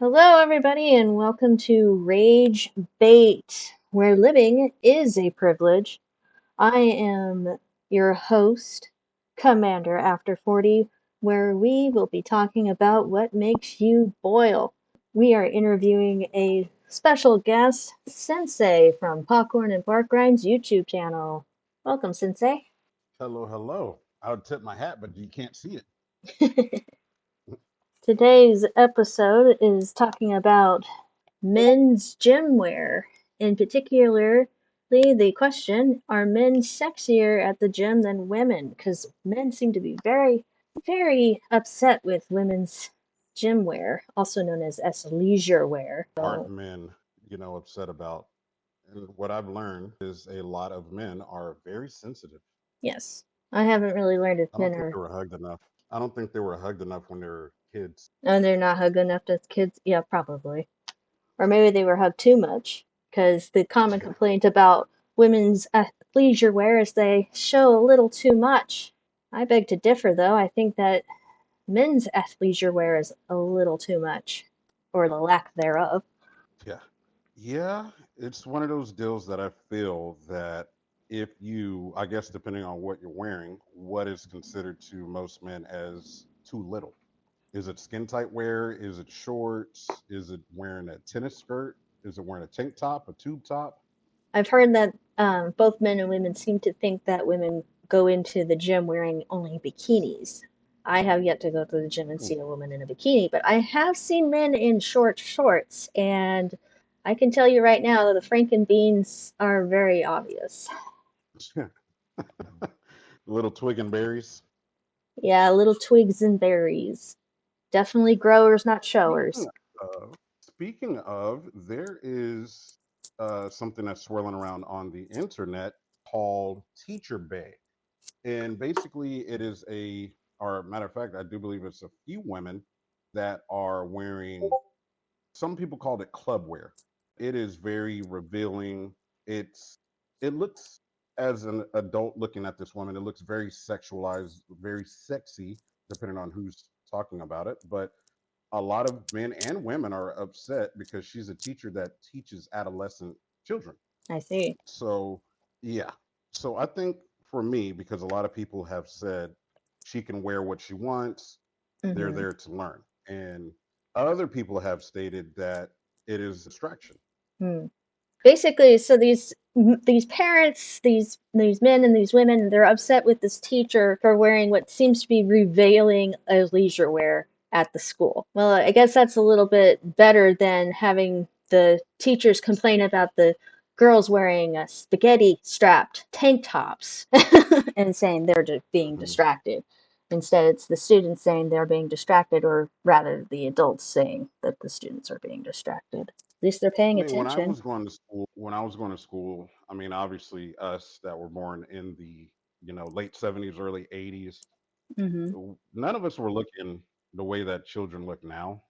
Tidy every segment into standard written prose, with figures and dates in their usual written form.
Hello, everybody, and welcome to Rage Bait, where living is a privilege. I am your host, Commander After 40, where we will be talking about what makes you boil. We are interviewing a special guest, Sinnsay from Popcorn and Bark Rhymes YouTube channel. Welcome, Sinnsay. Hello, hello. I would tip my hat, but you can't see it. Today's episode is talking about men's gym wear. In particular, the question, are men sexier at the gym than women? Because men seem to be very, very upset with women's gym wear, also known as athleisure wear. Aren't So, men, upset about. And what I've learned is a lot of men are very sensitive. yes, I haven't really learned if I men don't think are, they were hugged enough. I don't think they were hugged enough when they were kids. oh, they're not hugged enough to kids. Yeah, probably. Or maybe they were hugged too much. Because the common complaint about women's athleisure wear is they show a little too much. I beg to differ, though. I think that men's athleisure wear is a little too much, or the lack thereof. Yeah. Yeah, it's one of those deals that I feel that if you, I guess, depending on what you're wearing, what is considered to most men as too little. Is it skin tight wear? Is it shorts? Is it wearing a tennis skirt? Is it wearing a tank top, a tube top? I've heard that both men and women seem to think that women go into the gym wearing only bikinis. I have yet to go to the gym and Hmm. see a woman in a bikini, but I have seen men in short shorts, and I can tell you right now that the Franken beans are very obvious. Little twig and berries. Yeah, little twigs and berries. Definitely growers, not showers. Speaking speaking of, there is something that's swirling around on the internet called Teacher Bay, and basically it is or matter of fact, I do believe it's a few women that are wearing. Some people called it club wear. It is very revealing. It's it looks as an adult looking at this woman, it looks very sexualized, very sexy, depending on who's talking about it. But a lot of men and women are upset because she's a teacher that teaches adolescent children. I see. So, yeah. So I think for me, because a lot of people have said she can wear what she wants, they're Hmm. there to learn. And other people have stated that it is distraction. Hmm. Basically, so these parents, these men and these women, they're upset with this teacher for wearing what seems to be revealing leisure wear at the school. Well, I guess that's a little bit better than having the teachers complain about the girls wearing spaghetti strapped tank tops and saying they're just being Mhm. distracted. Instead, it's the students saying they're being distracted, or rather, the adults saying that the students are being distracted. At least they're I paying mean, attention. when I was going to school, I mean, obviously us that were born in the, late 70s, early 80s, Hmm. none of us were looking the way that children look now.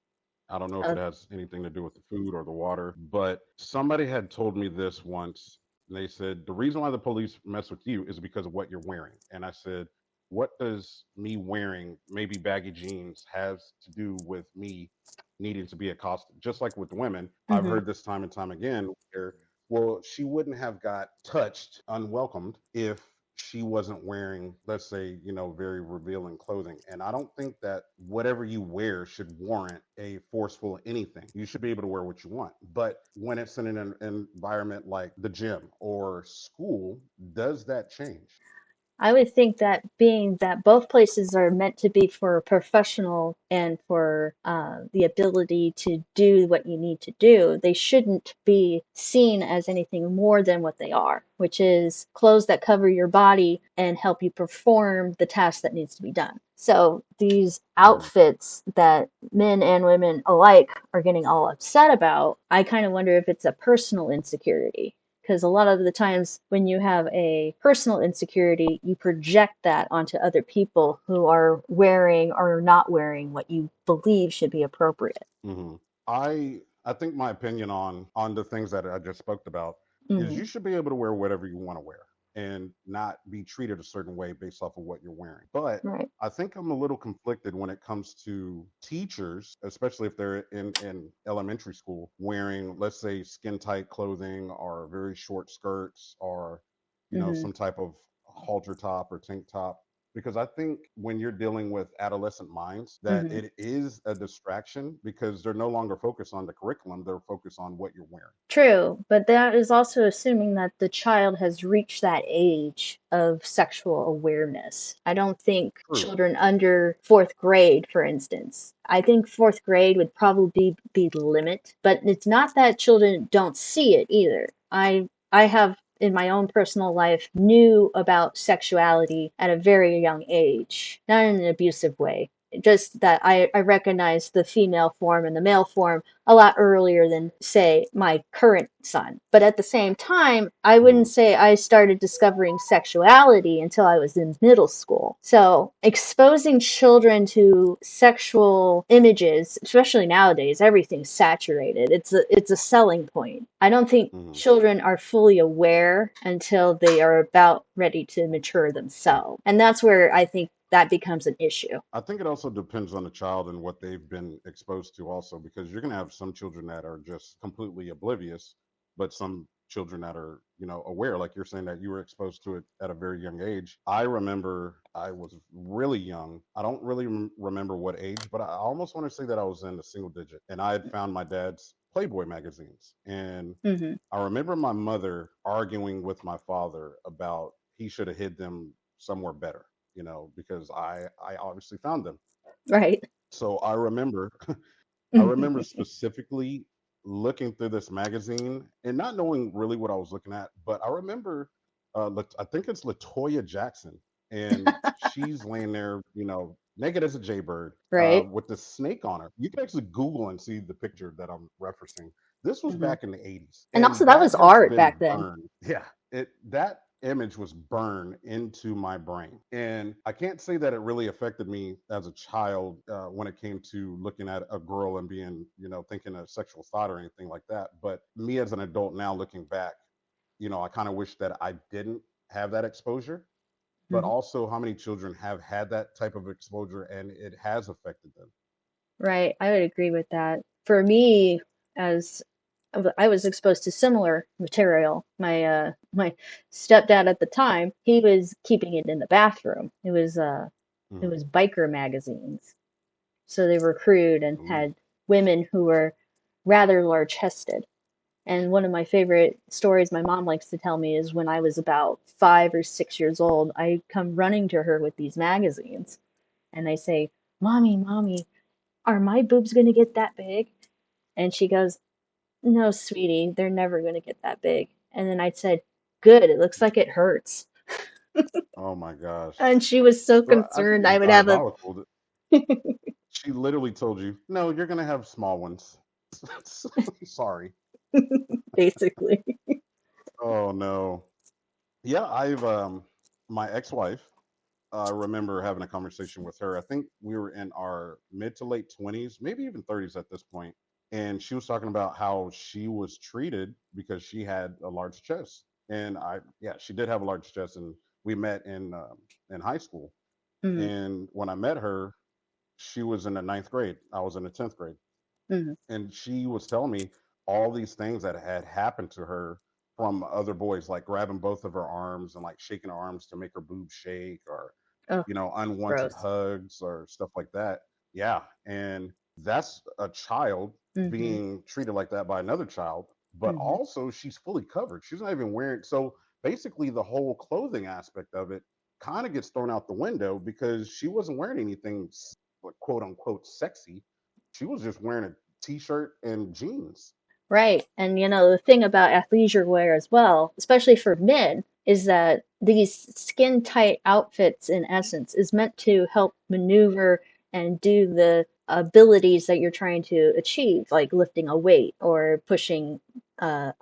I don't know if Uh, it has anything to do with the food or the water, but somebody had told me this once. And they said, the reason why the police mess with you is because of what you're wearing. And I said, what does me wearing maybe baggy jeans has to do with me needing to be accosted? Just like with women, I've hmm. heard this time and time again where, well, she wouldn't have got touched unwelcomed if she wasn't wearing, let's say, very revealing clothing. And I don't think that whatever you wear should warrant a forceful anything. You should be able to wear what you want. But when it's in an environment like the gym or school, does that change? I would think that being that both places are meant to be for professional and for the ability to do what you need to do, they shouldn't be seen as anything more than what they are, which is clothes that cover your body and help you perform the task that needs to be done. So these Mhm. outfits that men and women alike are getting all upset about, I kind of wonder if it's a personal insecurity, because a lot of the times when you have a personal insecurity, you project that onto other people who are wearing or not wearing what you believe should be appropriate. hmm I think my opinion on the things that I just spoke about is Hmm. you should be able to wear whatever you want to wear. and not be treated a certain way based off of what you're wearing. But Right. I think I'm a little conflicted when it comes to teachers, especially if they're in elementary school, wearing, let's say, skin tight clothing or very short skirts or, Hmm. some type of halter top or tank top. Because I think when you're dealing with adolescent minds, that Hmm. it is a distraction because they're no longer focused on the curriculum, they're focused on what you're wearing. True, but that is also assuming that the child has reached that age of sexual awareness. I don't think True. children under fourth grade, for instance, I think fourth grade would probably be the limit, but it's not that children don't see it either. I have in my own personal life knew about sexuality at a very young age, not in an abusive way. Just that I recognize the female form and the male form a lot earlier than, say, my current son. But at the same time, I wouldn't Mhm. say I started discovering sexuality until I was in middle school. So exposing children to sexual images, especially nowadays, everything's saturated. It's a selling point. I don't think Mhm. children are fully aware until they are about ready to mature themselves. And that's where I think that becomes an issue. I think it also depends on the child and what they've been exposed to, also, because you're going to have some children that are just completely oblivious, but some children that are, aware, like you're saying that you were exposed to it at a very young age. I remember I was really young. I don't really remember what age, but I almost want to say that I was in the single digit, and I had found my dad's Playboy magazines. And Hmm. I remember my mother arguing with my father about he should have hid them somewhere better, because I obviously found them. Right. So I remember specifically looking through this magazine and not knowing really what I was looking at, but I remember I think it's Latoya Jackson, and she's laying there, naked as a jaybird, Right. with the snake on her. You can actually Google and see the picture that I'm referencing. This was Hmm. back in the 80s, And also, and that that was has art been back then. burned. Yeah, that image was burned into my brain. And I can't say that it really affected me as a child when it came to looking at a girl and being, thinking a sexual thought or anything like that. But me as an adult now looking back, I kind of wish that I didn't have that exposure. But Hmm. also, how many children have had that type of exposure and it has affected them? Right. I would agree with that. For me, as I was exposed to similar material, my stepdad at the time, he was keeping it in the bathroom. It Mm-hmm. was biker magazines. So they were crude and Ooh. had women who were rather large chested. And one of my favorite stories my mom likes to tell me is when I was about 5 or 6 years old, I come running to her with these magazines and I say, "Mommy, Mommy, are my boobs going to get that big?" And she goes, "No, sweetie, they're never going to get that big." And then I said, "Good, it looks like it hurts." Oh my gosh. And she was so So I think concerned I it's would have a, diabolical that she literally told you, no, you're going to have small ones. Sorry. basically. Oh no. Yeah, I've my ex-wife, I remember having a conversation with her. I think we were in our mid to late 20s, maybe even 30s at this point, and she was talking about how she was treated because she had a large chest. And yeah, she did have a large chest, and we met in high school. Mm-hmm. And when I met her, she was in the ninth grade. I was in the 10th grade, Mm-hmm. and she was telling me all these things that had happened to her from other boys, like grabbing both of her arms and like shaking her arms to make her boobs shake, or Oh, unwanted gross. hugs or stuff like that. Yeah, and that's a child Mm-hmm. being treated like that by another child, but Mm-hmm. also she's fully covered. She's not even wearing, so basically the whole clothing aspect of it kind of gets thrown out the window because she wasn't wearing anything quote unquote sexy. She was just wearing a t-shirt and jeans. Right. And the thing about athleisure wear as well, especially for men, is that these skin tight outfits, in essence, is meant to help maneuver and do the abilities that you're trying to achieve, like lifting a weight or pushing a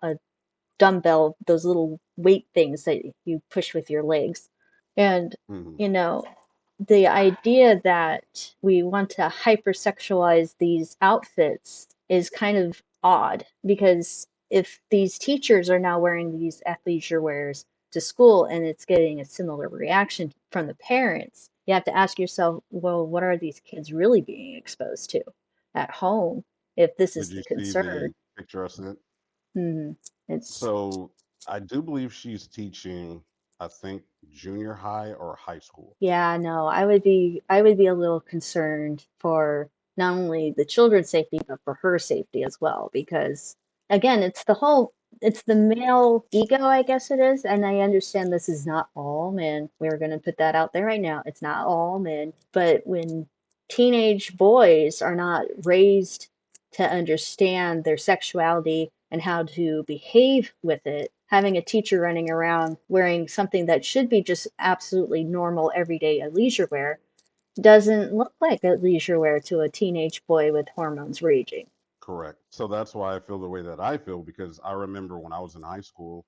dumbbell, those little weight things that you push with your legs. And, Hmm. you know, the idea that we want to hypersexualize these outfits is kind of odd because if these teachers are now wearing these athleisure wears, to school and it's getting a similar reaction from the parents, you have to ask yourself, well, what are these kids really being exposed to at home if this is Did you the see concern? the picture I sent? Hmm. It's So I do believe she's teaching, I think, junior high or high school. Yeah, no, I would be a little concerned for not only the children's safety, but for her safety as well, because again, it's the male ego, I guess it is, and I understand this is not all men. We're going to put that out there right now. It's not all men, but when teenage boys are not raised to understand their sexuality and how to behave with it, having a teacher running around wearing something that should be just absolutely normal everyday athleisure wear doesn't look like athleisure wear to a teenage boy with hormones raging. Correct. So that's why I feel the way that I feel, because I remember when I was in high school,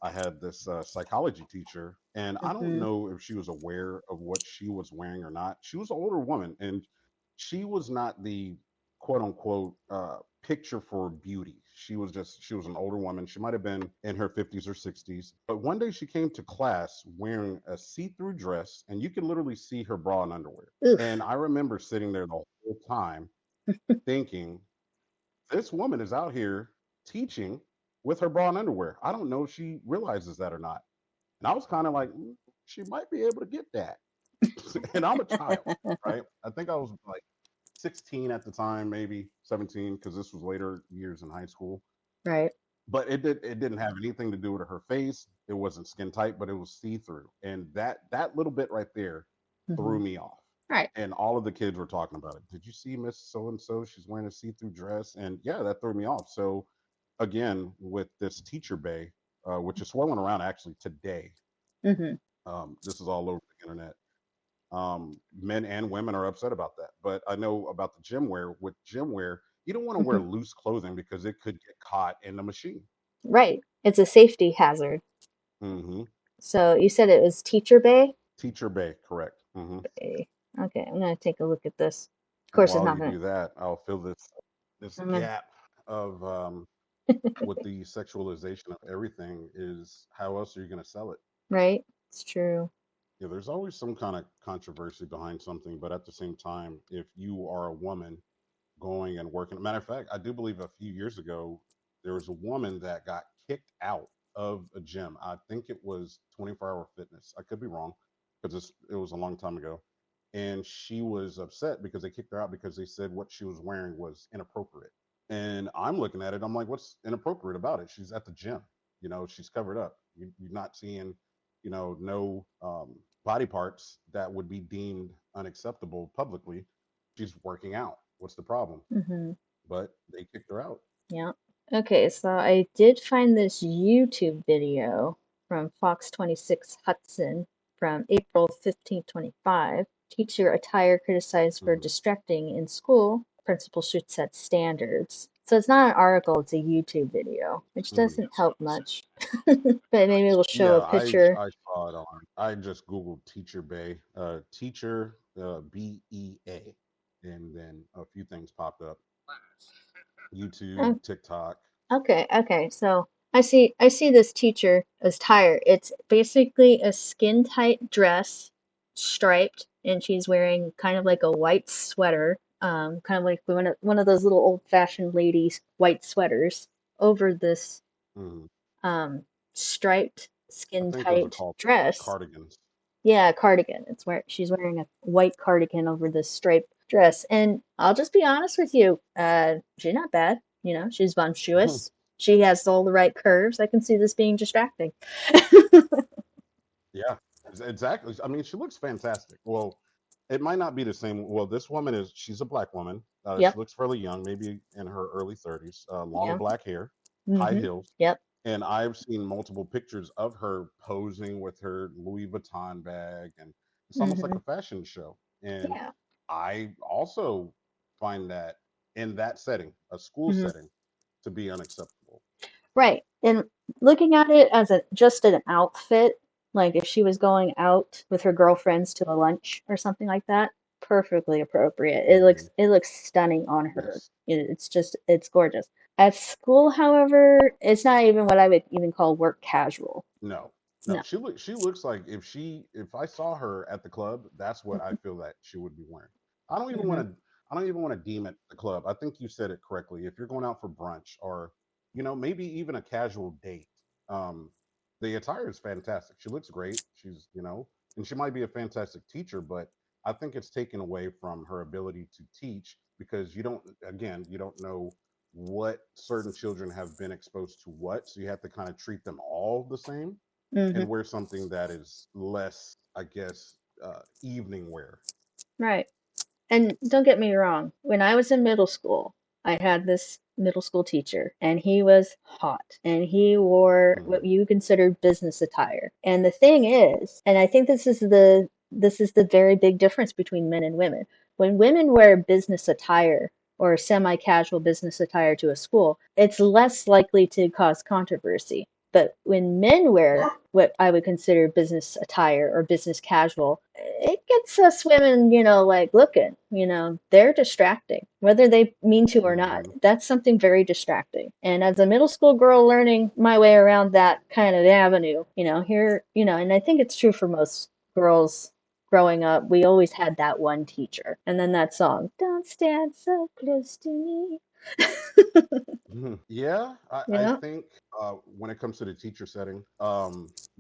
I had this psychology teacher, and I don't Hmm. know if she was aware of what she was wearing or not. She was an older woman, and she was not the quote unquote picture for beauty. She was an older woman. She might have been in her 50s or 60s. But one day she came to class wearing a see through dress, and you could literally see her bra and underwear. And Oof. I remember sitting there the whole time thinking, this woman is out here teaching with her bra and underwear. I don't know if she realizes that or not. And I was kind of like, she might be able to get that. And I'm a child, right? I think I was like 16 at the time, maybe 17, because this was later years in high school. Right. But it didn't have anything to do with her face. It wasn't skin tight, but it was see through, and that little bit right there Hmm. threw me off. Right. And all of the kids were talking about it. Did you see Miss So and So? She's wearing a see through dress, and yeah, that threw me off. So again, with this teacher bay, which is swirling around actually today, Hmm. this is all over the internet. Men and women are upset about that. But I know about the gym wear. With gym wear, you don't want to wear loose clothing because it could get caught in the machine. Right. It's a safety hazard. Hmm. So you said it was Teacher Bay? Teacher Bay, correct. Hmm. Bay. Okay, I'm gonna take a look at this. Of And course, it's while not you gonna. do that, I'll fill this I'm gonna gap of with the sexualization of everything is how else are you going to sell it? right? It's true. Yeah, there's always some kind of controversy behind something, but at the same time, if you are a woman going and working, matter of fact, I do believe a few years ago there was a woman that got kicked out of a gym. I think it was 24-hour fitness. I could be wrong because it was a long time ago. And she was upset because they kicked her out because they said what she was wearing was inappropriate. And I'm looking at it, I'm like, what's inappropriate about it? She's at the gym, she's covered up. You're not seeing, no body parts that would be deemed unacceptable publicly. She's working out. What's the problem? Hmm. But they kicked her out. Yeah. Okay, so I did find this YouTube video from Fox 26 Hudson from April 15, 25. Teacher attire criticized for Hmm. distracting in school. Principal should set standards. So it's not an article, it's a YouTube video, which Hmm. doesn't help much. But maybe it'll show Yeah, a picture. I saw it on. I just googled Teacher Bay, teacher BEA, and then a few things popped up. YouTube, TikTok. Okay. So I see this teacher as tired. It's basically a skin tight dress, striped, and she's wearing kind of like a white sweater, kind of like one of those little old fashioned ladies white sweaters over this Hmm. um striped I skin think those are tight called dress. cardigans. Yeah, a cardigan. It's where she's wearing a white cardigan over this striped dress. And I'll just be honest with you, she's not bad. She's voluptuous. She has all the right curves. I can see this being distracting. Yeah, exactly. I mean, she looks fantastic. Well, it might not be the same. Well, this woman she's a black woman. She Yep. looks fairly young, maybe in her early 30s, long Yeah. black hair, high Mm-hmm. heels. Yep. And I've seen multiple pictures of her posing with her Louis Vuitton bag, and it's almost like Mm-hmm. a fashion show. And Yeah. I also find that in that setting, a school Mm-hmm. setting, to be unacceptable. Right. And looking at it as just an outfit, like if she was going out with her girlfriends to a lunch or something like that, perfectly appropriate. It Hmm. looks it looks stunning on her. Yes. It's gorgeous. At school, however, it's not even what I would even call work casual. No. No, No. she looks like if I saw her at the club, that's what I feel that she would be wearing. I don't even Mm-hmm. want to I don't even want to deem it the club. I think you said it correctly. If you're going out for brunch or maybe even a casual date, um, the attire is fantastic. She looks great. And she might be a fantastic teacher, but I think it's taken away from her ability to teach because you don't know what certain children have been exposed to what, so you have to kind of treat them all the same Mm-hmm. and wear something that is less, I guess, evening wear. Right. And don't get me wrong, when I was in middle school, I had this middle school teacher, and he was hot, and he wore what Hmm. you consider business attire. And the thing is, and I think this is the very big difference between men and women. When women wear business attire or semi-casual business attire to a school, it's less likely to cause controversy. But when men wear what I would consider business attire or business casual, it gets us women, like looking, they're distracting, whether they mean to or not. Hmm. That's something very distracting. And as a middle school girl learning my way around that kind of avenue, here, and I think it's true for most girls growing up, we always had that one teacher. And then that song, Don't Stand So Close to Me. Yeah, You I know? think when it comes to the teacher setting,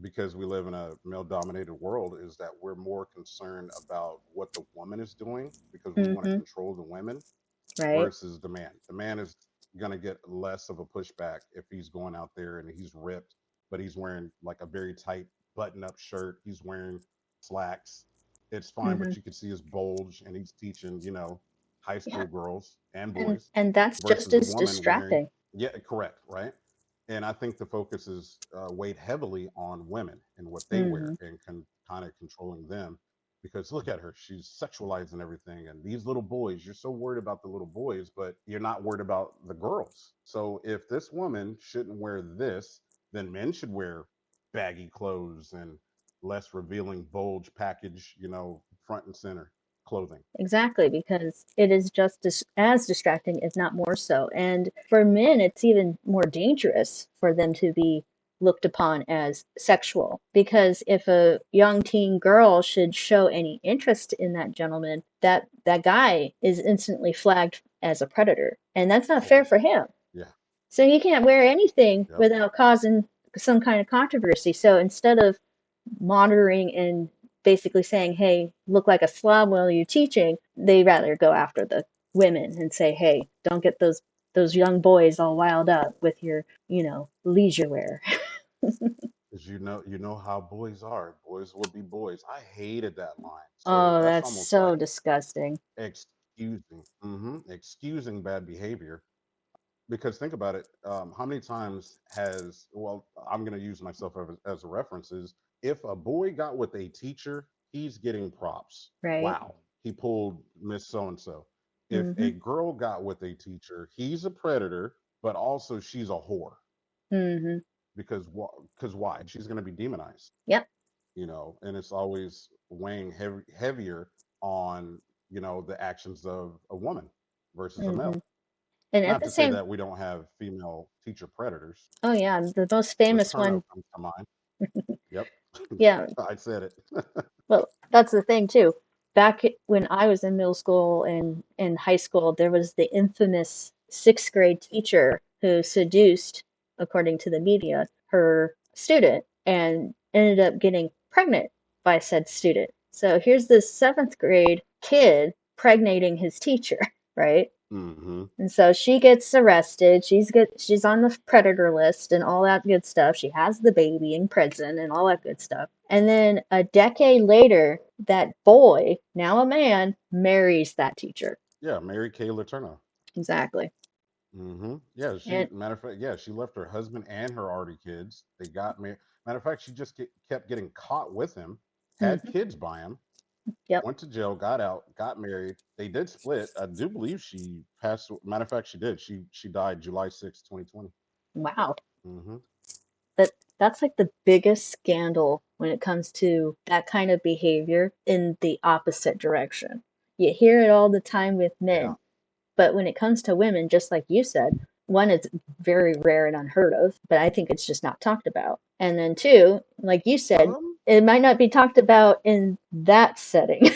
because we live in a male-dominated world, is that we're more concerned about what the woman is doing because we want to Mm-hmm. control the women Right? versus the man. The man is going to get less of a pushback if he's going out there and he's ripped, but he's wearing like a very tight button up shirt. He's wearing slacks. It's fine, Mm-hmm. but you can see his bulge and he's teaching, high Yeah. school girls and And boys and that's just versus a as woman wearing, distracting. yeah, correct, right? And I think the focus is weighed heavily on women and what they Mm-hmm. wear and kind of controlling them because look at her, she's sexualizing everything, and these little boys, you're so worried about the little boys but you're not worried about the girls. So if this woman shouldn't wear this, then men should wear baggy clothes and less revealing bulge package, front and center clothing. Exactly, because it is just as distracting, if not more so. And for men, it's even more dangerous for them to be looked upon as sexual. Because if a young teen girl should show any interest in that gentleman, that guy is instantly flagged as a predator. And that's not fair for him. Yeah. So he can't wear anything Yep. without causing some kind of controversy. So instead of monitoring and basically saying, hey, look like a slob while you're teaching, they rather go after the women and say, hey, don't get those young boys all wild up with your, leisure wear. Because you know how boys are. Boys will be boys. I hated that line. So Oh, that's that's almost so like disgusting. excusing bad behavior. Because think about it, how many times has I'm going to use myself as a reference is if a boy got with a teacher, he's getting props. Right? Wow, he pulled Miss So and So. If Mm-hmm. a girl got with a teacher, he's a predator, but also she's a whore Mm-hmm. because why? She's going to be demonized, Yep. and it's always weighing heavier on the actions of a woman versus a Mm-hmm. male. And at Not the to say same, that we don't have female teacher predators. oh yeah, the most Miss famous Turnout one. comes to mind. Yep, Yeah, I said it. well, that's the thing too. Back when I was in middle school and in high school, there was the infamous sixth grade teacher who seduced, according to the media, her student and ended up getting pregnant by said student. So here's this seventh grade kid pregnating his teacher, right? Hmm. And so she gets arrested. She's on the predator list and all that good stuff. She has the baby in prison and all that good stuff. And then a decade later, that boy, now a man, marries that teacher. Yeah, Mary Kay Letourneau. Exactly. Yeah, And matter of fact, yeah, she left her husband and her already kids. They got married. Matter of fact, she just kept getting caught with him, had mhm, kids by him, yep. went to jail, got out, got married. They did split. I do believe she passed. Matter of fact, she did. She died July 6th, 2020. Wow. Mm-hmm. That's like the biggest scandal when it comes to that kind of behavior in the opposite direction. You hear it all the time with Yeah. men. But when it comes to women, just like you said, one, it's very rare and unheard of, but I think it's just not talked about. And then two, like you said, Um, it might not be talked about in that setting.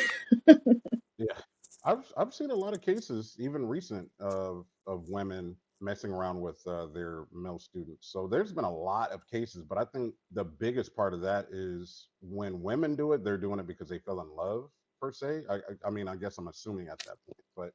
yeah, I've seen a lot of cases, even recent, of women messing around with their male students. So there's been a lot of cases, but I think the biggest part of that is when women do it, they're doing it because they fell in love per se. I mean, I guess I'm assuming at that point, but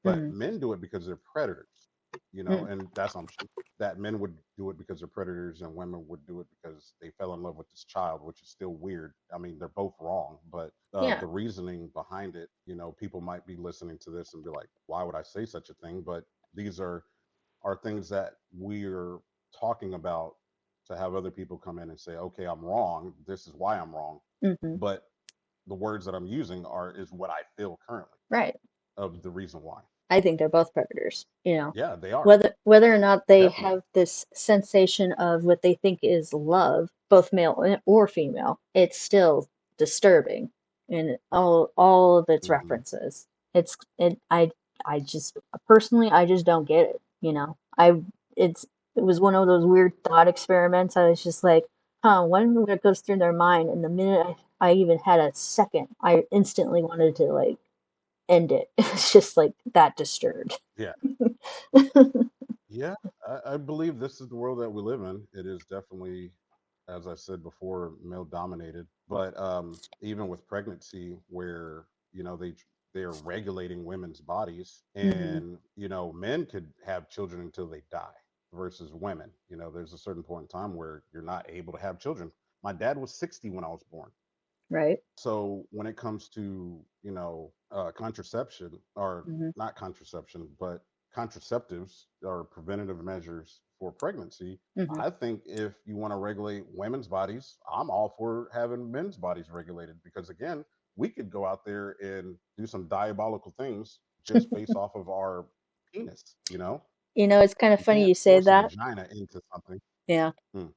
Mm, men do it because they're predators, mm, and that's assumption that men would do it because they're predators and women would do it because they fell in love with this child, which is still weird. I mean, they're both wrong, but yeah. the reasoning behind it, people might be listening to this and be like, why would I say such a thing? But these are things that we're talking about to have other people come in and say, okay, I'm wrong. This is why I'm wrong. Hmm. But the words that I'm using is what I feel currently Right. of the reason why. I think they're both predators, Yeah, they are. whether or not they Definitely. have this sensation of what they think is love, both male or female, it's still disturbing in all of its Hmm. references. I just personally I just don't get it. It was one of those weird thought experiments. I was just like, huh, wonder what goes through their mind. And the minute I even had a second, I instantly wanted to like end it. It's just like that disturbed. Yeah. Yeah, I believe this is the world that we live in. It is definitely, as I said before, male dominated. But even with pregnancy, where they are regulating women's bodies, Hmm. and men could have children until they die, versus women. There's a certain point in time where you're not able to have children. My dad was 60 when I was born. Right? So when it comes to contraception, or Hmm. not contraception but contraceptives or preventative measures for pregnancy, Hmm. I think if you want to regulate women's bodies, I'm all for having men's bodies regulated, because again, we could go out there and do some diabolical things just based off of our penis. It's kind of You funny can't you say force a that. vagina into something. Yeah. Hmm.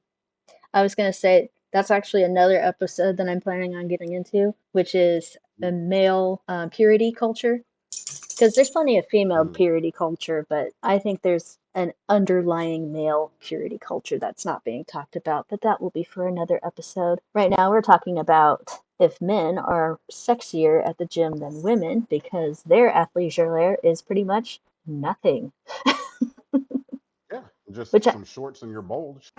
I was going to say that's actually another episode that I'm planning on getting into, which is a male purity culture. Because there's plenty of female Hmm. purity culture, but I think there's an underlying male purity culture that's not being talked about, but that will be for another episode. Right now, we're talking about if men are sexier at the gym than women because their athleisure layer is pretty much nothing. Yeah, just Which, some shorts and your bulge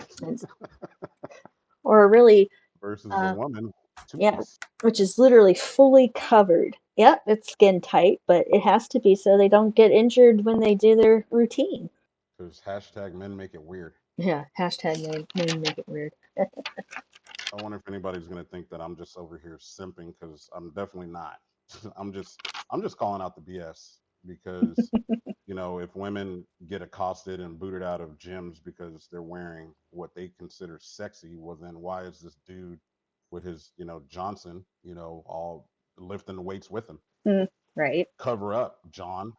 or really, versus a uh, woman two yeah, piece. which is literally fully covered. Yep, it's skin tight, but it has to be so they don't get injured when they do their routine. Because hashtag men make it weird. Yeah, hashtag made make it weird. I wonder if anybody's gonna think that I'm just over here simping, because I'm definitely not. I'm just calling out the BS, because if women get accosted and booted out of gyms because they're wearing what they consider sexy, well then why is this dude with his Johnson all lifting the weights with him? Mm, right. Cover up, John.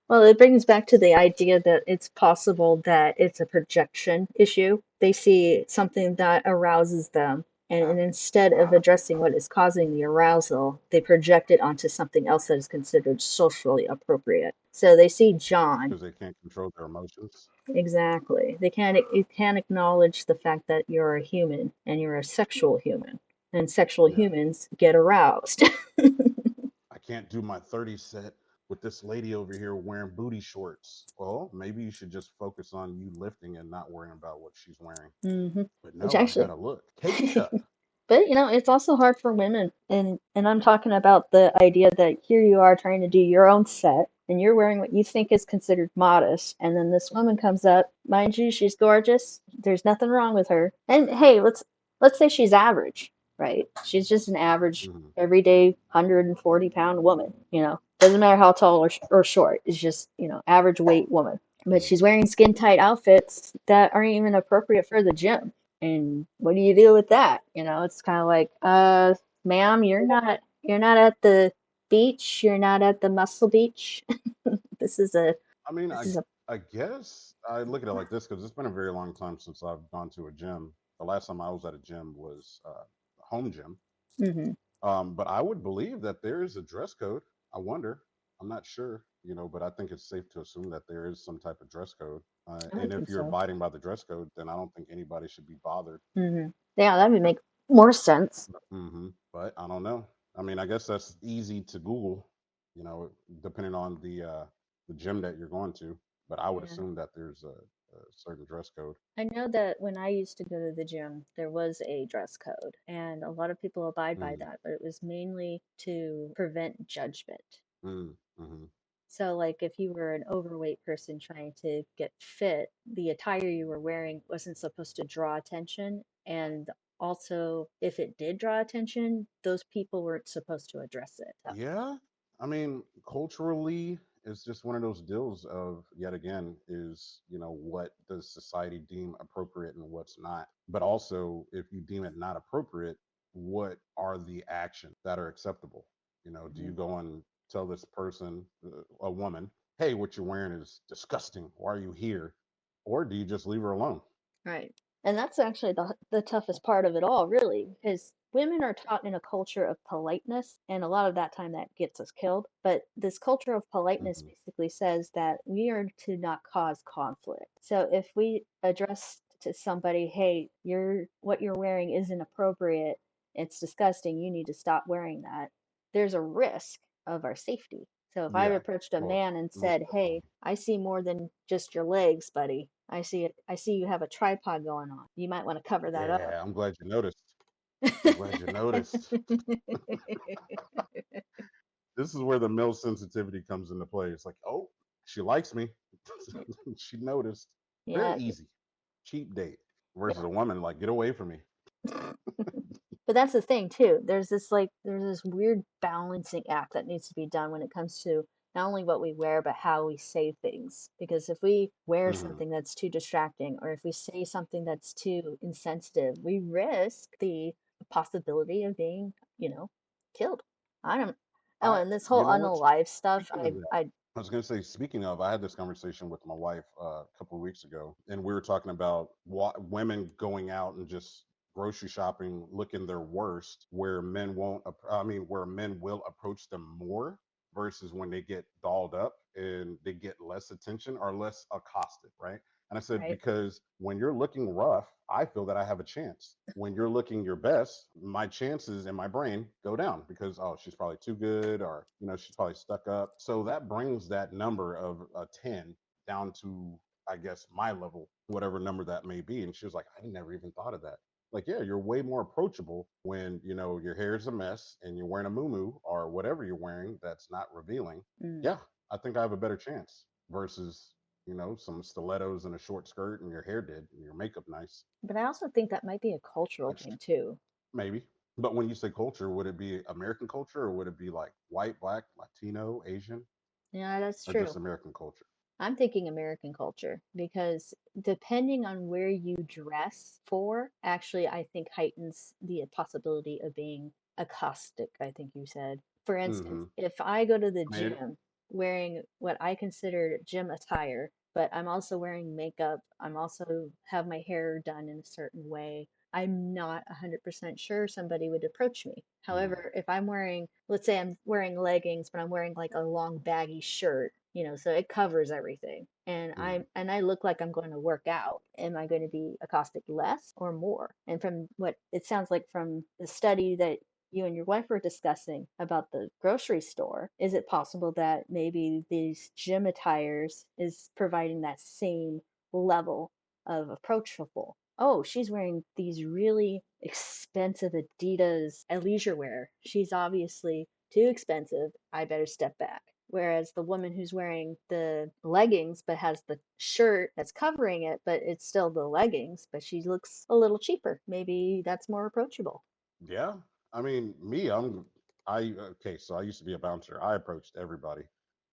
Well, it brings back to the idea that it's possible that it's a projection issue. They see something that arouses them, and instead of addressing what is causing the arousal, they project it onto something else that is considered socially appropriate. So they see John. Because they can't control their emotions. Exactly. They can't acknowledge the fact that you're a human and you're a sexual human, and sexual Yeah. humans get aroused. I can't do my 30 set with this lady over here wearing booty shorts. Well, maybe you should just focus on you lifting and not worrying about what she's wearing. Hmm. But Which no, I actually, gotta look. Keisha. but it's also hard for women, and I'm talking about the idea that here you are trying to do your own set, and you're wearing what you think is considered modest, and then this woman comes up, mind you, she's gorgeous. There's nothing wrong with her, and hey, let's say she's average, right? She's just an average, Mhm. everyday 140-pound woman. Doesn't matter how tall or short. It's just average weight woman. But Mhm. she's wearing skin tight outfits that aren't even appropriate for the gym. And what do you do with that? It's kind of like, ma'am, you're not at the beach. You're not at the Muscle Beach. This is a I mean, this I is a I guess I look at it like this, because it's been a very long time since I've gone to a gym. The last time I was at a gym was a home gym. mhm. But I would believe that there is a dress code. I wonder. I'm not sure, but I think it's safe to assume that there is some type of dress code. I And would if think you're so. abiding by the dress code, then I don't think anybody should be bothered. Yeah, that would make more sense. But I don't know. I mean, I guess that's easy to Google, you know, depending on the gym that you're going to. But I would Yeah. assume that there's a certain dress code. I know that when I used to go to the gym, there was a dress code, and a lot of people abide by Mm, that, but it was mainly to prevent judgment. mm-hmm. So, like, if you were an overweight person trying to get fit, the attire you were wearing wasn't supposed to draw attention. And also, if it did draw attention, those people weren't supposed to address it. So, Yeah, I mean, culturally, it's just one of those deals of yet again is what does society deem appropriate and what's not. But also, if you deem it not appropriate, what are the actions that are acceptable? Do you mhm, go and tell this person, a woman, hey, what you're wearing is disgusting. Why are you here? Or do you just leave her alone? right. And that's actually the toughest part of it all, really, because women are taught in a culture of politeness, and a lot of that time that gets us killed. But this culture of politeness Hmm. basically says that we are to not cause conflict. So if we address to somebody, hey, what you're wearing isn't appropriate, it's disgusting, you need to stop wearing that, there's a risk of our safety. So if I Yeah, approached a well, man and most said, "Hey, definitely. I see more than just your legs, buddy. I see you have a tripod going on. You might want to cover that up." Yeah, I'm glad you noticed. I'm glad you noticed. This is where the male sensitivity comes into play. It's like, oh, she likes me. She noticed. Very Yeah, easy. Cheap date. Versus yeah. a woman, like, get away from me. But that's the thing too. There's this weird balancing act that needs to be done when it comes to not only what we wear but how we say things. Because if we wear Hmm. something that's too distracting or if we say something that's too insensitive, we risk the possibility of being, killed. I don't. Oh, I, and this whole you know what? unalive stuff, Speaking of that, I was going to say, speaking of, I had this conversation with my wife a couple of weeks ago, and we were talking about women going out and just grocery shopping, looking their worst, where men won't, I mean, where men will approach them more versus when they get dolled up and they get less attention or less accosted, right? And I said, right? because when you're looking rough, I feel that I have a chance. When you're looking your best, my chances in my brain go down because, oh, she's probably too good or, she's probably stuck up. So that brings that number of a 10 down to, I guess, my level, whatever number that may be. And she was like, I never even thought of that. Like, yeah, you're way more approachable when, your hair is a mess and you're wearing a muumuu or whatever you're wearing that's not revealing. Mm. Yeah, I think I have a better chance versus some stilettos and a short skirt and your hair did and your makeup nice. But I also think that might be a cultural That's thing too. maybe. But when you say culture, would it be American culture or would it be like white, black, Latino, Asian, Yeah, that's or just true. American culture? I'm thinking American culture because depending on where you dress for, actually, I think heightens the possibility of being acoustic, I think you said. For instance, Mm-hmm. if I go to the I mean, gym wearing what I consider gym attire, but I'm also wearing makeup, I'm also have my hair done in a certain way, I'm not 100% sure somebody would approach me. mm, However, if I'm wearing, let's say I'm wearing leggings, but I'm wearing like a long baggy shirt, so it covers everything. And mm, I look like I'm going to work out. Am I going to be acoustic less or more? And from what it sounds like from the study that you and your wife were discussing about the grocery store, is it possible that maybe these gym attires is providing that same level of approachable? Oh, she's wearing these really expensive Adidas athleisure wear. She's obviously too expensive. I better step back. Whereas the woman who's wearing the leggings but has the shirt that's covering it, but it's still the leggings, but she looks a little cheaper. Maybe that's more approachable. yeah. I mean, me, okay. So I used to be a bouncer. I approached everybody,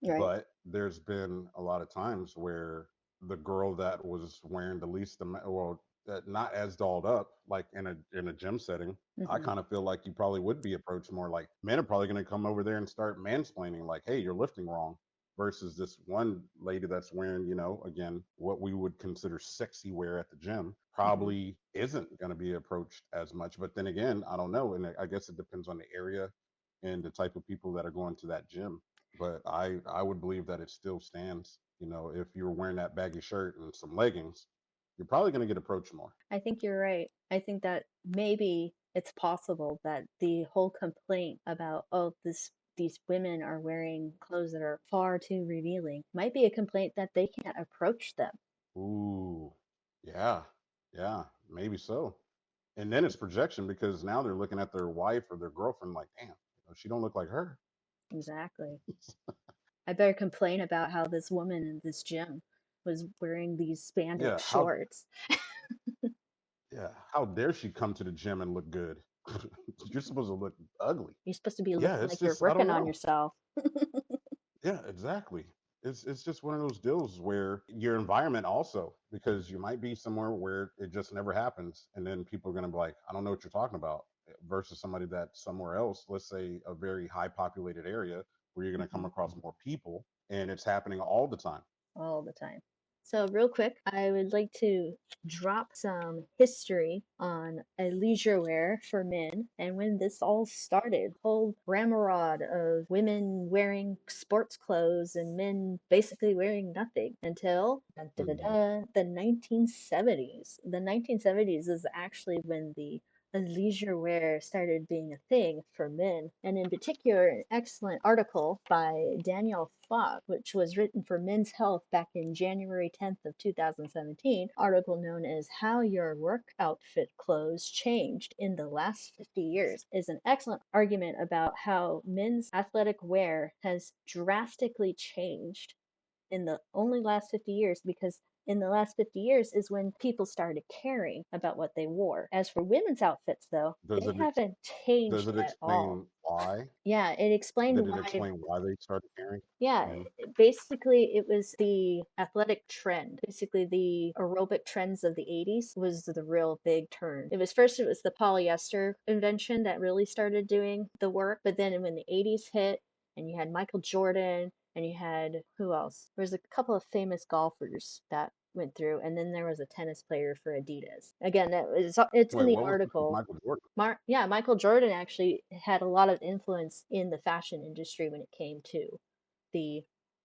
Right. but there's been a lot of times where the girl that was wearing the least amount, well, not as dolled up, like in a gym setting, I Hmm. kind of feel like you probably would be approached more like men are probably going to come over there and start mansplaining, like, hey, you're lifting wrong. Versus this one lady that's wearing, again, what we would consider sexy wear at the gym, Hmm. probably isn't going to be approached as much. But then again, I don't know. And I guess it depends on the area and the type of people that are going to that gym. but I would believe that it still stands. You know, if you're wearing that baggy shirt and some leggings, you're probably going to get approached more. I think you're right. I think that maybe it's possible that the whole complaint about, oh, these women are wearing clothes that are far too revealing might be a complaint that they can't approach them. Ooh, yeah, yeah, maybe so. And then it's projection because now they're looking at their wife or their girlfriend like, damn, she don't look like her. Exactly. I better complain about how this woman in this gym was wearing these spandex Yeah, how shorts. yeah, how dare she come to the gym and look good? You're supposed to look ugly. You're supposed to be Yeah, looking it's like you're just I don't working on know. yourself. Yeah, exactly. It's just one of those deals where your environment also, because you might be somewhere where it just never happens, and then people are gonna be like, I don't know what you're talking about, versus somebody that's somewhere else, let's say a very high populated area where you're gonna come Mhm. across more people and it's happening all the time. All the time. So, real quick, I would like to drop some history on athleisure wear for men and when this all started. Whole ramrod of women wearing sports clothes and men basically wearing nothing until dun, dun, dun, Hmm. dun, the 1970s. The 1970s is actually when the leisure wear started being a thing for men, and in particular, an excellent article by Daniel Fox, which was written for Men's Health back in January 10th of 2017, article known as How Your Work Outfit Clothes Changed in the Last 50 Years, is an excellent argument about how men's athletic wear has drastically changed in the only last 50 years, because in the last 50 years is when people started caring about what they wore. As for women's outfits, though, Does they it haven't does changed it at all. explain why? Yeah, it explained Did it why. explain why they started caring? Yeah, Hmm. basically it was the athletic trend. Basically the aerobic trends of the 80s was the real big turn. It was the polyester invention that really started doing the work, but then when the 80s hit and you had Michael Jordan and you had who else? There was a couple of famous golfers that went through, and then there was a tennis player for Adidas. Again, it's in Wait, the what was with article. Michael Jordan? Yeah, Michael Jordan actually had a lot of influence in the fashion industry when it came to the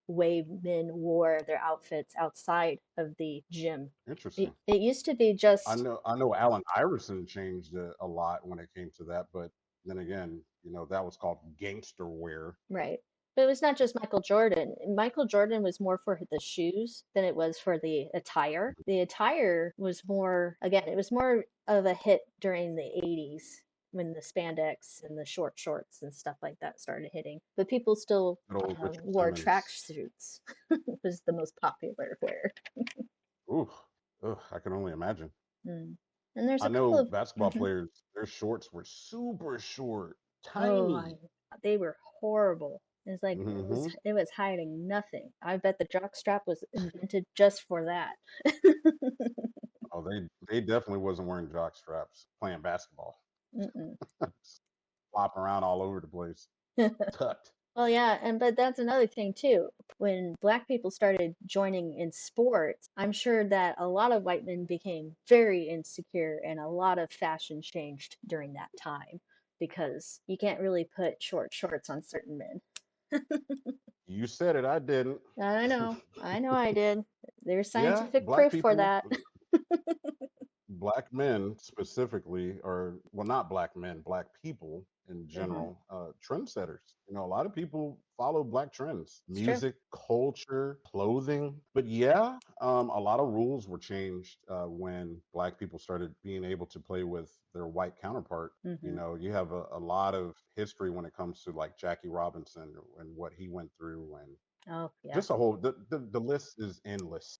way men wore their outfits outside of the gym. It, Interesting. it used to be I just know I know Allen Iverson changed a lot when it came to that, but then again, that was called gangster wear. right. But it was not just Michael Jordan. Michael Jordan was more for the shoes than it was for the attire. The attire was more, again, it was more of a hit during the 80s when the spandex and the short shorts and stuff like that started hitting. But people still Good old Richard wore Simmons. tracksuits. Was the most popular wear. Ooh, ugh, I can only imagine. Mm. And there's I a couple know of basketball mhm. players, their shorts were super short, Oh, tiny. they were horrible. It's like Hmm. it was hiding nothing. I bet the jock strap was invented just for that. Oh, they definitely wasn't wearing jock straps playing basketball, Mm-mm. flopping around all over the place, tucked. Well, yeah, and but that's another thing too. When black people started joining in sports, I'm sure that a lot of white men became very insecure and a lot of fashion changed during that time because you can't really put short shorts on certain men. You said it, I didn't. I know I did. There's Yeah, scientific proof for that. black men specifically, or well, not black men, black people in Hmm. general, trendsetters. A lot of people follow black trends, It's true. music, culture, clothing. But yeah, a lot of rules were changed when black people started being able to play with their white counterpart. Hmm. You have a lot of history when it comes to like Jackie Robinson and what he went through, and Oh, yeah. just a whole the list is endless.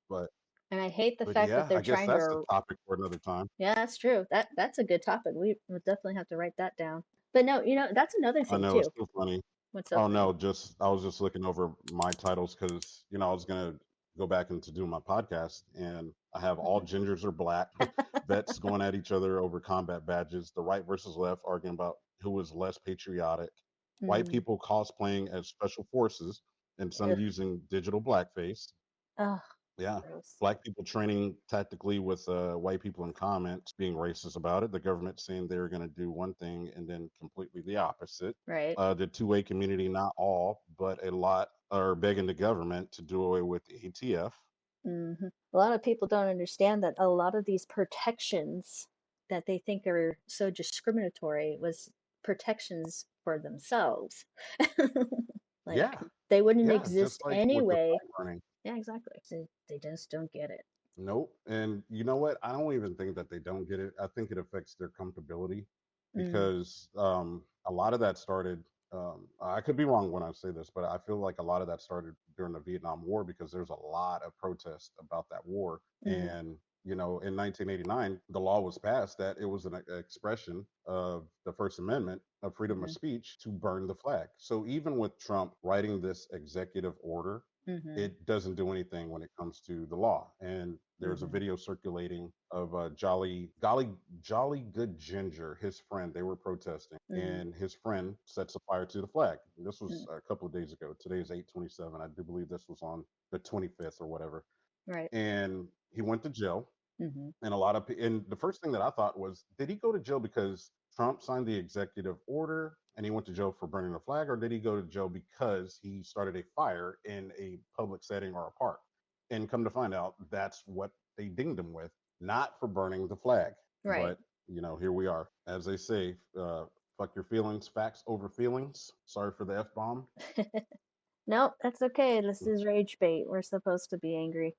And I hate the But fact that yeah, they're I guess trying that's the to. topic for another time. Yeah, that's true. That's a good topic. We will definitely have to write that down. But no, that's another I thing know it's too. so funny. What's so Oh funny? no, just I was just looking over my titles because I was gonna go back into doing my podcast, and I have all gingers are black, vets going at each other over combat badges, the right versus left arguing about who is less patriotic, white Mm. people cosplaying as special forces, and some Ugh. using digital blackface. Ugh. Yeah. Gross. Black people training tactically with white people in comments being racist about it. The government saying they were going to do one thing and then completely the opposite. Right. The two-way community, not all, but a lot, are begging the government to do away with the ATF. A lot of people don't understand that a lot of these protections that they think are so discriminatory was protections for themselves. Like Yeah. they wouldn't Yeah. exist Just like with the anyway. flag burning. Yeah, exactly. They just don't get it. Nope. And you know what? I don't even think that they don't get it. I think it affects their comfortability Mm, because a lot of that started. I could be wrong when I say this, but I feel like a lot of that started during the Vietnam War because there's a lot of protest about that war. mm, And, in 1989, the law was passed that it was an expression of the First Amendment of freedom of mm, speech to burn the flag. So even with Trump writing this executive order, mm, it doesn't do anything when it comes to the law. And there's a mm, video circulating of Jolly Good Ginger, his friend. They were protesting, mm, and his friend sets a fire to the flag. This was mm. a couple of days ago. Today is 8/27. I do believe this was on the 25th or whatever. Right. And he went to jail, Mm, and and the first thing that I thought was, did he go to jail because Trump signed the executive order and he went to jail for burning the flag, or did he go to jail because he started a fire in a public setting or a park? And come to find out, that's what they dinged him with, not for burning the flag. right. But here we are. As they say, fuck your feelings, facts over feelings. Sorry for the f bomb. Nope, that's okay. This is rage bait. We're supposed to be angry.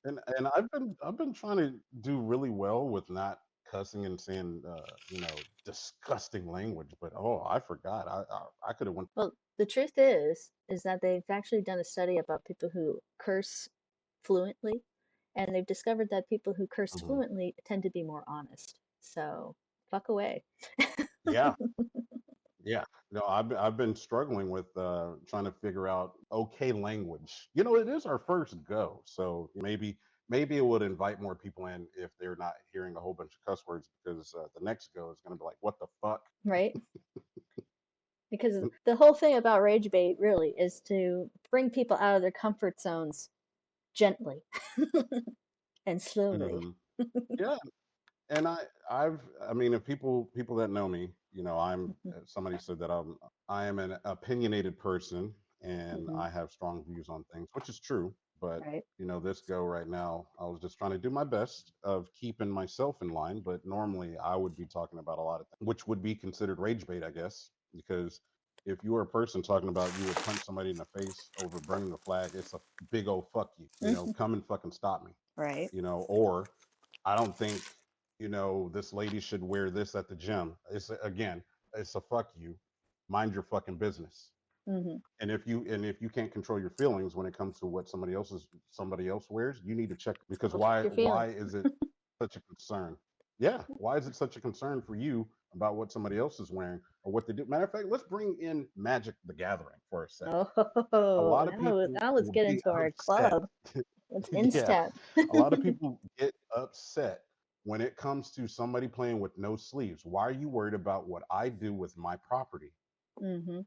And I've been trying to do really well with not cussing and saying disgusting language, but oh, I forgot. I could have went. Well, the truth is that they've actually done a study about people who curse fluently, and they've discovered that people who curse Mhm. fluently tend to be more honest. So, fuck away. Yeah, yeah. No, I've been struggling with trying to figure out okay language. It is our first go, so maybe it would invite more people in if they're not hearing a whole bunch of cuss words because the next go is going to be like, what the fuck? Right? Because the whole thing about rage bait really is to bring people out of their comfort zones gently and slowly. Hmm. Yeah, and I mean, if people that know me, somebody said that I am an opinionated person and Hmm. I have strong views on things, which is true. But Right? this go right now, I was just trying to do my best of keeping myself in line. But normally, I would be talking about a lot of things, which would be considered rage bait, I guess, because if you were a person talking about you would punch somebody in the face over burning the flag, it's a big old fuck you. Come and fucking stop me. Right. Or I don't think, this lady should wear this at the gym. It's a fuck you. Mind your fucking business. Hmm. And if you can't control your feelings when it comes to what somebody else wears, you need to check because Go check why your why feelings. is it such a concern? Yeah, why is it such a concern for you about what somebody else is wearing or what they do? Matter of fact, let's bring in Magic the Gathering for a second. A Oh, lot of people now let's will get be into our upset. club. It's Yeah, instant. a lot of people get upset when it comes to somebody playing with no sleeves. Why are you worried about what I do with my property? Hmm.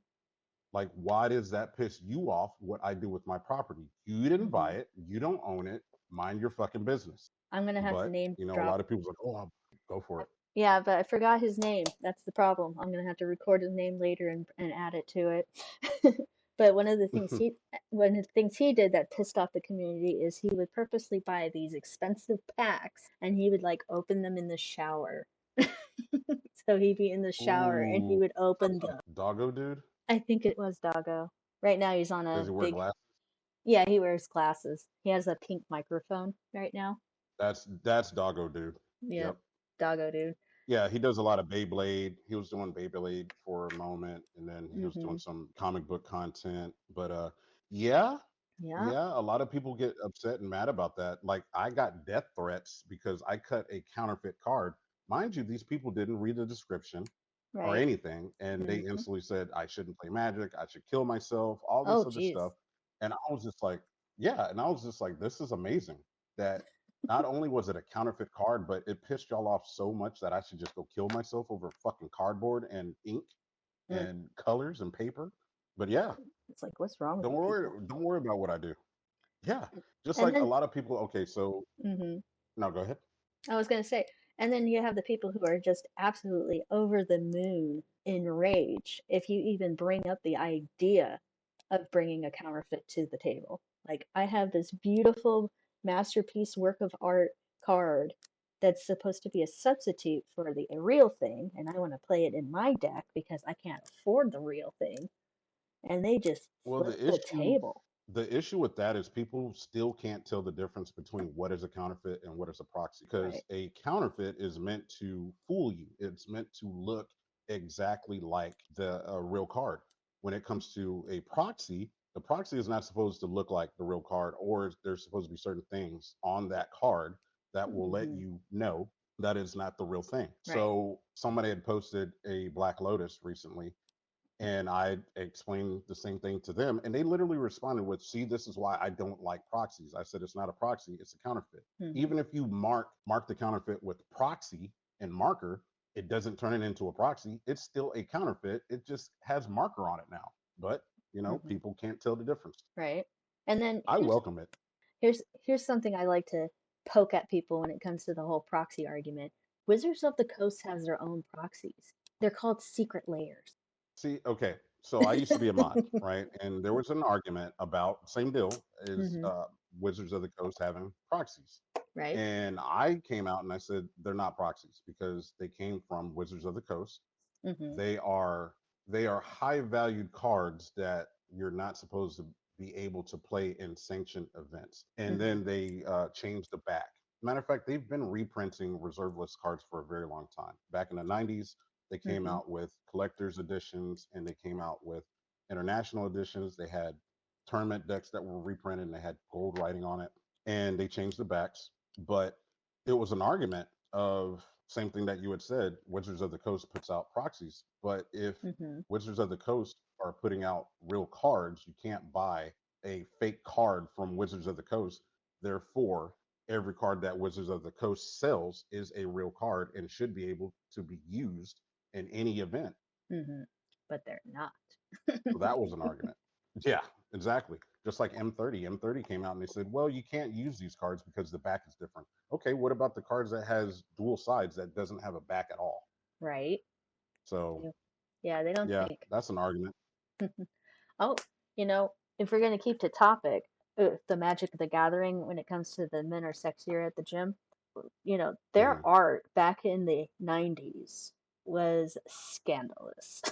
Like, why does that piss you off what I do with my property? You didn't Hmm. buy it, you don't own it, mind your fucking business. I'm gonna have to But, name a drop. lot of people's like, oh, go for it. Yeah, but I forgot his name. That's the problem. I'm gonna have to record his name later and add it to it. But one of the things he did that pissed off the community is he would purposely buy these expensive packs and he would like open them in the shower. So he'd be in the shower and he Ooh, would open them. doggo dude? I think it was Doggo. Right now he's on Does a he wear big, glasses? yeah, he wears glasses. He has a pink microphone right now. That's doggo dude. Yep, Yep. Doggo dude. Yeah, he does a lot of Beyblade. He was doing Beyblade for a moment, and then he was Hmm. doing some comic book content. But yeah, Yeah, yeah, a lot of people get upset and mad about that. Like I got death threats because I cut a counterfeit card. Mind you, these people didn't read the description or right. anything, and they Hmm. instantly said I shouldn't play Magic, I should kill myself, all this Oh, other geez. stuff. And I was just like, yeah, and I was just like, this is amazing that not only was it a counterfeit card, but it pissed y'all off so much that I should just go kill myself over fucking cardboard and ink Mm. and colors and paper. But yeah, It's like, what's wrong with don't you worry, people? don't worry about what I do. Yeah, just And like a then, lot of people. Okay, so hmm no, go ahead. I was going to say, and then you have the people who are just absolutely over the moon in rage if you even bring up the idea of bringing a counterfeit to the table. Like, I have this beautiful masterpiece work of art card that's supposed to be a substitute for the real thing, and I want to play it in my deck because I can't afford the real thing, and they just Well, flip the table. the issue with that is people still can't tell the difference between what is a counterfeit and what is a proxy because Right. a counterfeit is meant to fool you. It's meant to look exactly like the real card. When it comes to a proxy, the proxy is not supposed to look like the real card, or there's supposed to be certain things on that card that will let Hmm. you know that it's not the real thing. Right. So somebody had posted a Black Lotus recently, and I explained the same thing to them, and they literally responded with, "See, this is why I don't like proxies." I said, "It's not a proxy; it's a counterfeit. Hmm. Even if you mark the counterfeit with proxy and marker, it doesn't turn it into a proxy. It's still a counterfeit. It just has marker on it now. But Hmm. people can't tell the difference. Right. And then I welcome it. here's something I like to poke at people when it comes to the whole proxy argument. Wizards of the Coast has their own proxies. They're called secret layers. See, okay, so I used to be a mod, right? And there was an argument about same deal as Hmm. Wizards of the Coast having proxies. Right? And I came out and I said they're not proxies because they came from Wizards of the Coast. Hmm. They are they are high valued cards that you're not supposed to be able to play in sanctioned events. And Hmm. then they changed the back. Matter of fact, they've been reprinting reserve list cards for a very long time. Back in the 90s, they came Hmm. out with collector's editions and they came out with international editions. They had tournament decks that were reprinted and they had gold writing on it, and they changed the backs. But it was an argument of same thing that you had said. Wizards of the Coast puts out proxies, but if Hmm. Wizards of the Coast are putting out real cards, you can't buy a fake card from Wizards of the Coast. Therefore, every card that Wizards of the Coast sells is a real card and should be able to be used in any event. Hmm. But they're not. So that was an argument. Yeah, exactly. Just like M30. M30 came out and they said, well, you can't use these cards because the back is different. Okay, what about the cards that has dual sides that doesn't have a back at all? Right? So They- Yeah, they don't yeah, think. that's an argument. Oh, if we're going to keep to topic, the Magic of the Gathering, when it comes to the men are sexier at the gym, their Mhm. art back in the 90s was scandalous.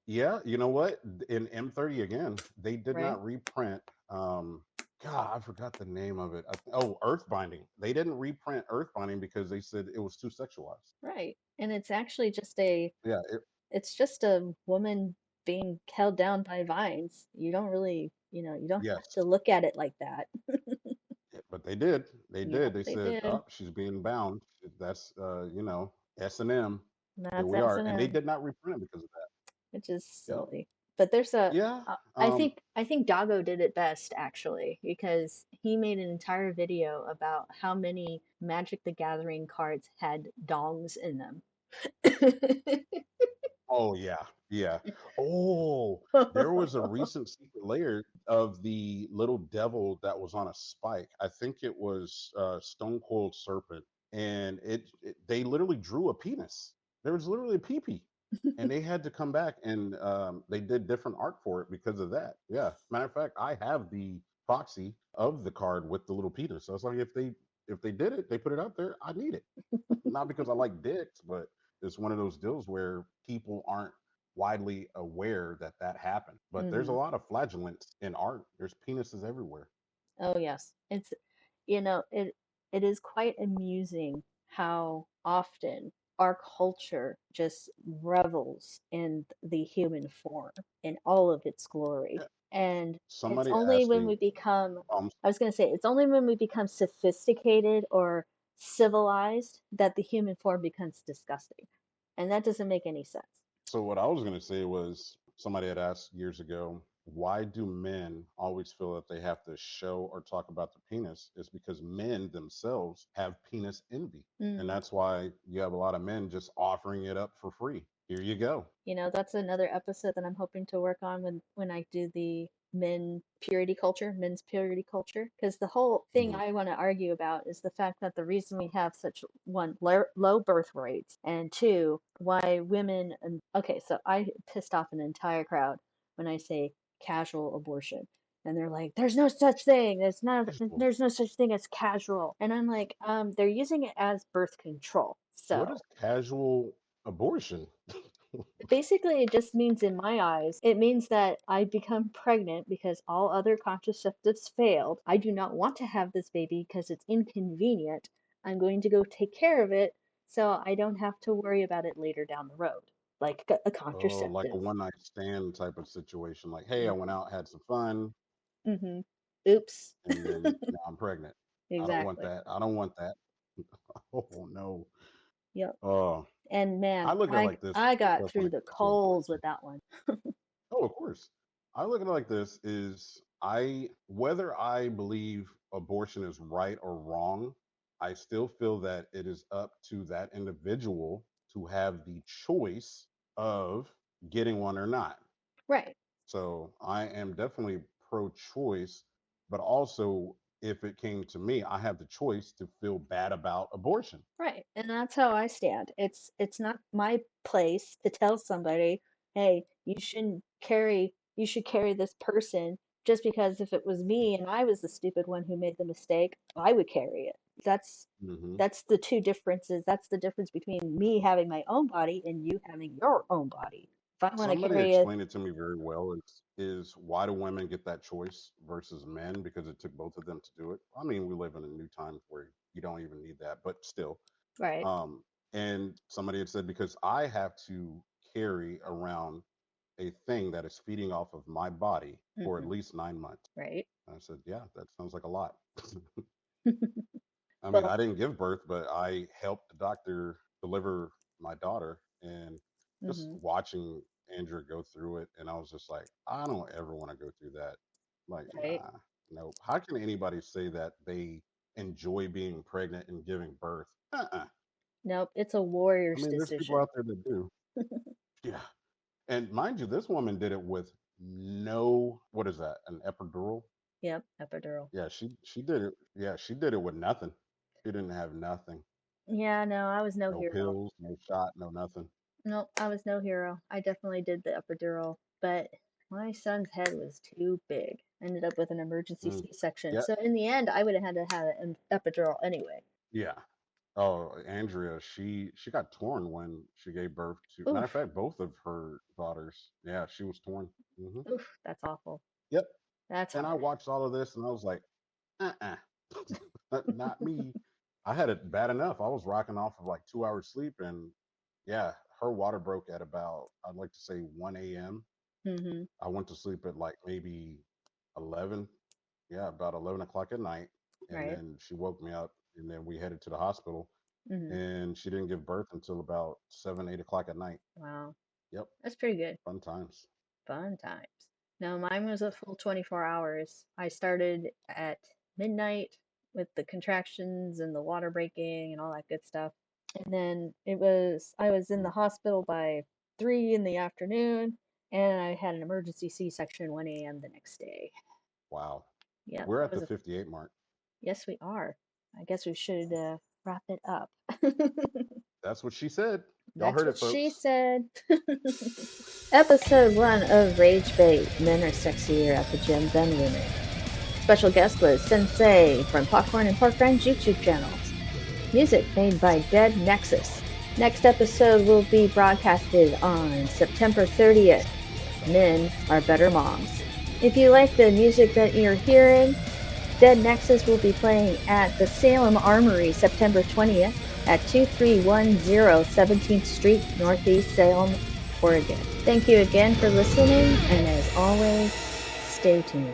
Yeah, you know what? In M30 again, they did Right? not reprint. Um, God, I forgot the name of it. Oh, Earthbinding. They didn't reprint Earthbinding because they said it was too sexualized. Right. And it's actually Yeah, it's just a woman being held down by vines. You don't really, you don't have yes, to look at it like that. but they did. They did. Yep, They they said, did. "Oh, she's being bound." That's S&M. Here That's we are, and they S&M, did not reprint it because of that. which is Yep. silly. But there's a Yeah. I Um. think Doggo did it best actually because he made an entire video about how many Magic the Gathering cards had dongs in them. Oh yeah. Yeah. Oh, there was a recent secret layer of the little devil that was on a spike. I think it was Stone Cold Serpent, and they literally drew a penis. There was literally a pee-pee, and they had to come back and they did different art for it because of that. Yeah. Matter of fact, I have the proxy of the card with the little penis. So it's like if they did it, they put it out there. I need it. Not because I like dicks, but it's one of those deals where people aren't widely aware that that happened. But there's a Hmm. lot of flagellants in art. There's penises everywhere. Oh yes, it is quite amusing how often our culture just revels in the human form in all of its glory. Yeah. And it's Somebody only asked when me, we become, um, I was going to say, it's only when we become sophisticated or civilized that the human form becomes disgusting. And that doesn't make any sense. so what I was going to say was somebody had asked years ago, why do men always feel that they have to show or talk about the penis? It's because men themselves have penis envy. And Mm, that's why you have a lot of men just offering it up for free. Here you go. You know, that's another episode that I'm hoping to work on when I do the men's purity culture. Because the whole thing Hmm. I want to argue about is the fact that the reason we have such one low birth rates, and two, why women. And okay, so I pissed off an entire crowd when I say casual abortion. And they're like, "There's no such thing. Casual. There's no such thing as casual." And I'm like, they're using it as birth control. What is So casual abortion? basically, it just means, in my eyes, it means that I become pregnant because all other contraceptives failed. I do not want to have this baby because it's inconvenient. I'm going to go take care of it so I don't have to worry about it later down the road, like a Oh, like a contraceptive. one night stand type of situation. Like, hey, I went out, had some fun, Mm-hmm. Oops. and then now I'm pregnant. I don't want Exactly. that. I don't want that. Oh no. Yep. Oh, And I man, look at it like this, I got stuff when through it the comes to coals abortion. with that one. Oh, of course. I look at it like this is I whether I believe abortion is right or wrong, I still feel that it is up to that individual to have the choice of getting one or not. Right. So I am definitely pro choice, but also if it came to me, I have the choice to feel bad about abortion. Right. And that's how I stand. It's not my place to tell somebody, "Hey, you should carry this person," just because if it was me and I was the stupid one who made the mistake, I would carry it. That's Hmm. that's the two differences. That's the difference between me having my own body and you having your own body. If I want to Somebody carry it, explained it to me very well. Is why do women get that choice versus men? Because it took both of them to do it. I mean, we live in a new time where you don't even need that, but still. right? Um, and somebody had said because I have to carry around a thing that is feeding off of my body for at Hmm. least 9 months. Right. I said, yeah, that sounds like a lot. I mean, Well, I didn't give birth, but I helped the doctor deliver my daughter, and just hmm, watching Andrea go through it, and I was just like, I don't ever want to go through that. Like, right. nah, no. How can anybody say that they enjoy being pregnant and giving birth? Uh-uh. Nope, it's a I warrior's mean, there's people decision. out there that do. Yeah, and mind you, this woman did it with no, what is that? An epidural? Yep, epidural. Yeah, she did it. Yeah, she did it with nothing. She didn't have nothing. Yeah, no, I was no No hero. pills, no shot, no nothing. Nope, I was no hero. I definitely did the epidural, but my son's head was too big. Ended up with an emergency Mm. C-section. Yeah, So in the end, I would have had to have an epidural anyway. yeah. Oh, Andrea, she got torn when she gave birth to. Matter of Oof, fact, both of her daughters. Yeah, she was torn. Hmm. oof, that's awful. Yep. That's And I hard. watched all of this, and I was like, uh-uh, not me. I had it bad enough. I was rocking off of like 2 hours sleep, and yeah, her water broke at about, I'd like to say, 1 a.m. Hmm. I went to sleep at like maybe 11, yeah, about 11 o'clock at night. And Right. then she woke me up, and then we headed to the hospital, Hmm. and she didn't give birth until about 7, 8 o'clock at night. Wow, Yep. that's pretty good. Fun times. Fun times. No, mine was a full 24 hours. I started at midnight with the contractions and the water breaking and all that good stuff. And then I was in Mm. the hospital by 3 in the afternoon, and I had an emergency C-section 1 a.m. the next day. Wow. Yep, We're that at was the a, 58 mark. yes, we are. I guess we should wrap it up. That's what she said. Y'all That's heard what it, she folks. said. Episode 1 of Rage Bait. Men are sexier at the gym than women. Special guest was Sinnsay from Popcorn and Pork Rinds YouTube channel. Music made by Dead Nexus. Next episode will be broadcasted on September 30th. Men are better moms. If you like the music that you're hearing, Dead Nexus will be playing at the Salem Armory September 20th at 2310 17th Street, Northeast Salem, Oregon. Thank you again for listening, and as always, stay tuned.